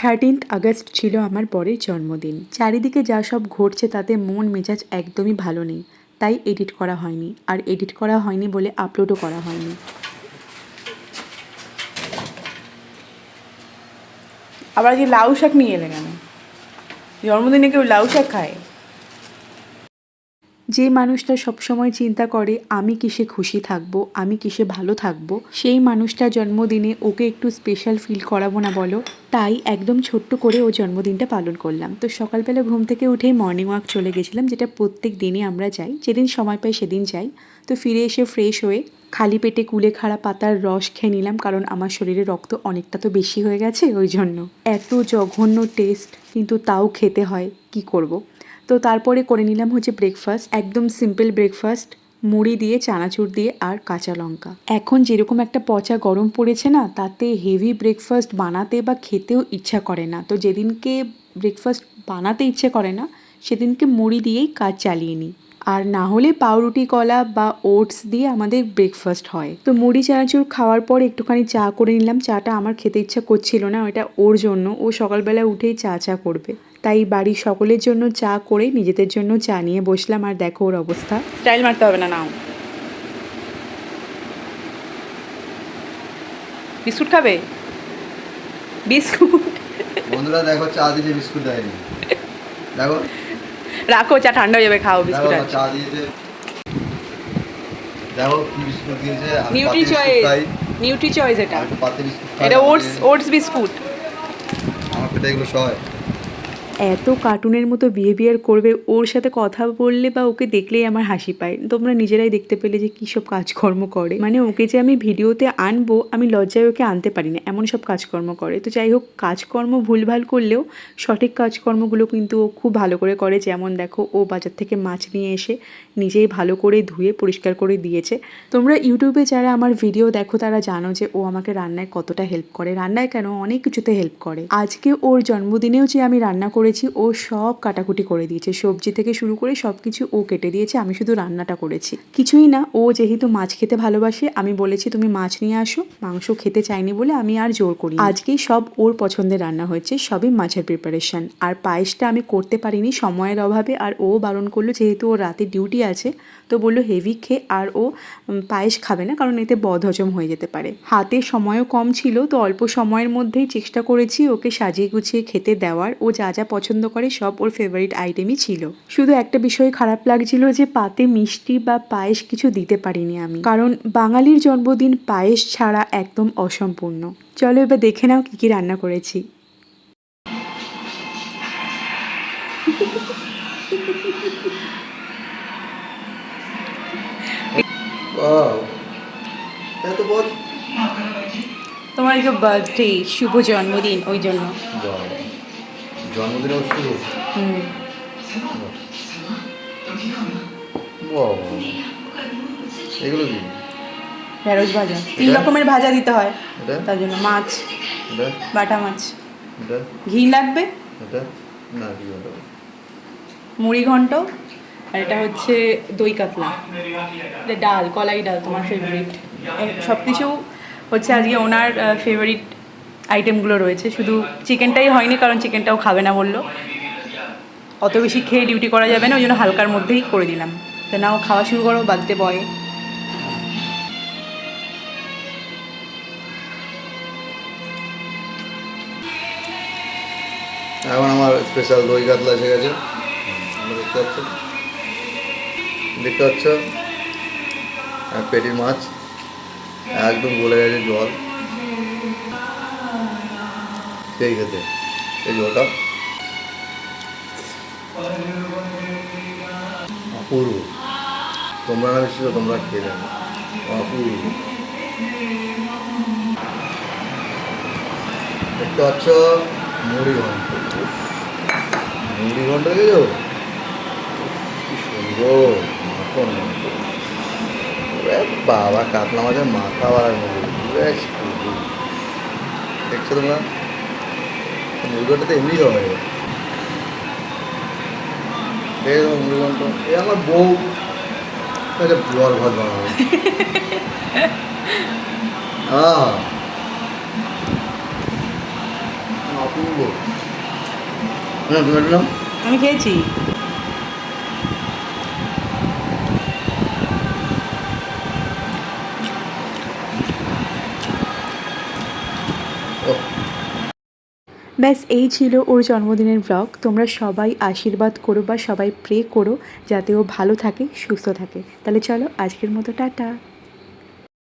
13th August ছিল আমার বরের জন্মদিন। চারিদিকে যা সব ঘটছে তাতে মন মেজাজ একদমই ভালো নেই, তাই এডিট করা হয়নি। আর এডিট করা হয়নি বলে আপলোডও করা হয়নি। আবার আজকে লাউ শাক নিয়ে এলে কেন? জন্মদিনে কেউ লাউ শাক খায়? যে মানুষটা সবসময় চিন্তা করে আমি কিসে খুশি থাকবো, আমি কিসে ভালো থাকবো, সেই মানুষটার জন্মদিনে ওকে একটু স্পেশাল ফিল করাবো না বলো? তাই একদম ছোট্ট করে ও জন্মদিনটা পালন করলাম। তো সকালবেলা ঘুম থেকে উঠেই মর্নিং ওয়াক চলে গেছিলাম, যেটা প্রত্যেক দিনই আমরা যাই, যেদিন সময় পাই সেদিন যাই। তো ফিরে এসে ফ্রেশ হয়ে খালি পেটে কুলেখাড়া পাতার রস খেয়ে নিলাম, কারণ আমার শরীরে রক্ত অনেকটা তো বেশি হয়ে গেছে ওই জন্য। এত জঘন্য টেস্ট, কিন্তু তাও খেতে হয়, কি করব। তো তারপরে করে নিলাম হচ্ছে ব্রেকফাস্ট, একদম সিম্পল ব্রেকফাস্ট, মুড়ি দিয়ে, চানাচুর দিয়ে আর কাঁচা লঙ্কা। এখন যেরকম একটা পচা গরম পড়েছে না, তাতে হেভি ব্রেকফাস্ট বানাতে বা খেতেও ইচ্ছা করে না। তো যেদিনকে ব্রেকফাস্ট বানাতে ইচ্ছে করে না, সেদিনকে মুড়ি দিয়েই কাজ চালিয়ে নিই। আর না হলে পাউরুটি কলা বা ওটস দিয়ে আমাদের ব্রেকফাস্ট হয়। তো মুড়ি চানাচুর খাওয়ার পর একটুখানি চা করে নিলাম। চাটা আমার খেতে ইচ্ছা করছিল না, ওটা ওর জন্য, ও সকালবেলা উঠেই চা করবে। তাই বাড়ির সকলের জন্য চা করে নিজেদের জন্য চা নিয়ে বসলাম। আর দেখো ওর অবস্থা। স্টাইল মারতে হবে না, নাও। বিস্কুট খাবে? বিস্কুট? বন্ধুরা দেখো, চা দিয়েছে, বিস্কুট দেয়নি। দেখো, রাখো, চা ঠান্ডা হয়ে যাবে, খাও বিস্কুট। দেখো চা দিয়েছে, দেখো কি বিস্কুট দিয়েছে। আমি নিউট্রি পাতি বিস্কুট চয়েস, খাই, নিউট্রি চয়েস এটা। আমি একটু পাতি বিস্কুট খাই। এটা ওটস বিস্কুট। আমার পেটে এগুলো সয়। এত কার্টুনের মতো বিহেভিয়ার করবে, ওর সাথে কথা বললে বা ওকে দেখলেই আমার হাসি পায়। তোমরা নিজেরাই দেখতে পেলে যে কী সব কাজকর্ম করে। মানে ওকে যে আমি ভিডিওতে আনবো, আমি লজ্জায় ওকে আনতে পারি না, এমন সব কাজকর্ম করে। তো যাই হোক, কাজকর্ম ভুলভাল করলেও সঠিক কাজকর্মগুলো কিন্তু ও খুব ভালো করে করে। যেমন দেখো, ও বাজার থেকে মাছ নিয়ে এসে নিজেই ভালো করে ধুয়ে পরিষ্কার করে দিয়েছে। তোমরা ইউটিউবে যারা আমার ভিডিও দেখো তারা জানো যে ও আমাকে রান্নায় কতটা হেল্প করে। রান্নায় কেন, অনেক কিছুতে হেল্প করে। আজকে ওর জন্মদিনেও যে আমি রান্না করেছি, ও সব কাটাকুটি করে দিয়েছে, সবজি থেকে শুরু করে সব কিছু ও কেটে দিয়েছে, আমি শুধু রান্নাটা করেছি। কিছুই না, ও যেহেতু মাছ খেতে ভালোবাসে, আমি বলেছি তুমি মাছ নিয়ে আসো, মাংস খেতে চাইনি বলে আমি আর জোর করি। আজকেই সব ওর পছন্দের রান্না হয়েছে, সবই মাছের প্রিপারেশন। আর পায়েসটা আমি করতে পারিনি সময়ের অভাবে, আর ও বারণ করলো, যেহেতু ওর রাতে ডিউটি আছে, তো বললো হেভি খেয়ে, আর ও পায়েস খাবে না, কারণ এতে বদহজম হয়ে যেতে পারে। হাতে সময়ও কম ছিল, তো অল্প সময়ের মধ্যেই চেষ্টা করেছি ওকে সাজিয়ে গুছিয়ে খেতে দেওয়ার। ও যা যা পছন্দ করে সব ওর ফেভারিট আইটেমই ছিল। শুধু একটা বিষয় খারাপ লাগছিল যে পাতে মিষ্টি বা পায়েস কিছু দিতে পারিনি আমি, কারণ বাঙালির জন্মদিন পায়েস ছাড়া একদম অসম্পূর্ণ। চলো এবার দেখে নাও কি কি রান্না করেছি। এত বল। তোমার যে বার্থডে, শুভ জন্মদিন, ওই জন্য। জন্মদিনের শুরু। হুম। এগুলো কি? ঢেঁড়স ভাজা, 3 রকমের ভাজা দিতে হয়, এটা তার জন্য মাছ, এটা বাটা মাছ, এটা ঘি লাগবে, এটা না কি বলবো, মুড়ি ঘন্ট, আর এটা হচ্ছে দই কাতলা, এটা ডাল, কলাই ডাল, তোমার ফেভারিট। সব কিছু হচ্ছে আজকে ওনার ফেভারিট আইটেমগুলো রয়েছে। শুধু চিকেনটাই হয়নি, কারণ চিকেনটাও খাবে না বললো, অত বেশি খেয়ে ডিউটি করা যাবে না, ওই জন্য হালকার মধ্যেই করে দিলাম। তো নাও খাওয়া শুরু করো, বার্থডে বয়। এখন আমার স্পেশাল দই কাতলা এসে গেছে। আমরা দেখতে পাচ্ছ পেটি মাছ একদম গলে গেছে, জল সেই খেতে, এই জলটা অপূর্ব। তোমরা না বেশি, তোমরা খেয়ে যাবে, অপূর্ব। দেখতে পাচ্ছ মুড়ি ঘন্ট, মুড়ি ঘন্ট দেখেছো কি সুন্দর মাখন। বাবা, কাতলা মাছের মাথা বাড়ার মুড়ি, বেশ দেখছো তোমরা, মুড়ি ঘন্টটা তো এমনি হয়। দেখে তোমার মুড়ি ঘন্ট, এ আমার বউ একটা জল ভাত বানাবে। সুন্দর না তুমি এটা নাও। আমি খেয়েছি। ওহ, ব্যাস এই ছিল ওর জন্মদিনের ব্লগ। তোমরা সবাই আশীর্বাদ করো বা সবাই প্রে করো যাতে ও ভালো থাকে, সুস্থ থাকে। তাহলে চলো আজকের মতো টাটা।